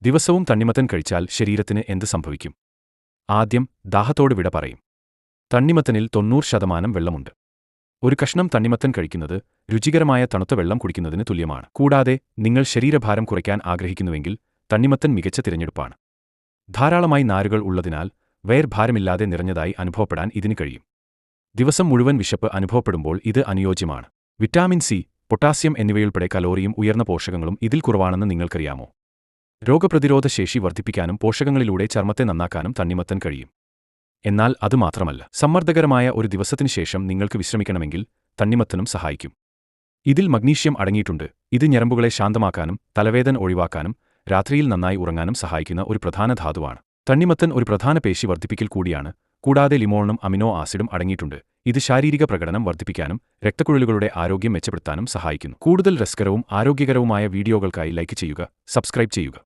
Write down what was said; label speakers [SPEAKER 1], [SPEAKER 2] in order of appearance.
[SPEAKER 1] ദിവസവും തണ്ണിമത്തൻ കഴിച്ചാൽ ശരീരത്തിന് എന്ത് സംഭവിക്കും? ആദ്യം, ദാഹത്തോട് വിട പറയും. തണ്ണിമത്തനിൽ 90% വെള്ളമുണ്ട്. ഒരു കഷ്ണം തണ്ണിമത്തൻ കഴിക്കുന്നത് രുചികരമായ തണുത്ത വെള്ളം കുടിക്കുന്നതിന് തുല്യമാണ്. കൂടാതെ, നിങ്ങൾ ശരീരഭാരം കുറയ്ക്കാൻ ആഗ്രഹിക്കുന്നുവെങ്കിൽ തണ്ണിമത്തൻ മികച്ച തിരഞ്ഞെടുപ്പാണ്. ധാരാളമായി നാരുകൾ ഉള്ളതിനാൽ വയർ ഭാരമില്ലാതെ നിറഞ്ഞതായി അനുഭവപ്പെടാൻ ഇതിന് കഴിയും. ദിവസം മുഴുവൻ വിശപ്പ് അനുഭവപ്പെടുമ്പോൾ ഇത് അനുയോജ്യമാണ്. വിറ്റാമിൻ സി, പൊട്ടാസ്യം എന്നിവയുൾപ്പെടെ കലോറിയും ഉയർന്ന പോഷകങ്ങളും ഇതിൽ കുറവാണെന്ന് നിങ്ങൾക്കറിയാമോ? രോഗപ്രതിരോധ ശേഷി വർദ്ധിപ്പിക്കാനും പോഷകങ്ങളിലൂടെ ചർമ്മത്തെ നന്നാക്കാനും തണ്ണിമത്തൻ കഴിയും. എന്നാൽ അതുമാത്രമല്ല, സമ്മർദ്ദകരമായ ഒരു ദിവസത്തിനു ശേഷം നിങ്ങൾക്ക് വിശ്രമിക്കണമെങ്കിൽ തണ്ണിമത്തനും സഹായിക്കും. ഇതിൽ മഗ്നീഷ്യം അടങ്ങിയിട്ടുണ്ട്. ഇത് ഞരമ്പുകളെ ശാന്തമാക്കാനും തലവേദന ഒഴിവാക്കാനും രാത്രിയിൽ നന്നായി ഉറങ്ങാനും സഹായിക്കുന്ന ഒരു പ്രധാന ധാതുവാണ്. തണ്ണിമത്തൻ ഒരു പ്രധാന പേശി വർദ്ധിപ്പിക്കൽ കൂടിയാണ്. കൂടാതെ ലിമോണും അമിനോ ആസിഡും അടങ്ങിയിട്ടുണ്ട്. ഇത് ശാരീരിക പ്രകടനം വർദ്ധിപ്പിക്കാനും രക്തക്കുഴലുകളുടെ ആരോഗ്യം മെച്ചപ്പെടുത്താനും സഹായിക്കുന്നു. കൂടുതൽ രസകരവും ആരോഗ്യകരവുമായ വീഡിയോകൾക്കായി ലൈക്ക് ചെയ്യുക, സബ്സ്ക്രൈബ് ചെയ്യുക.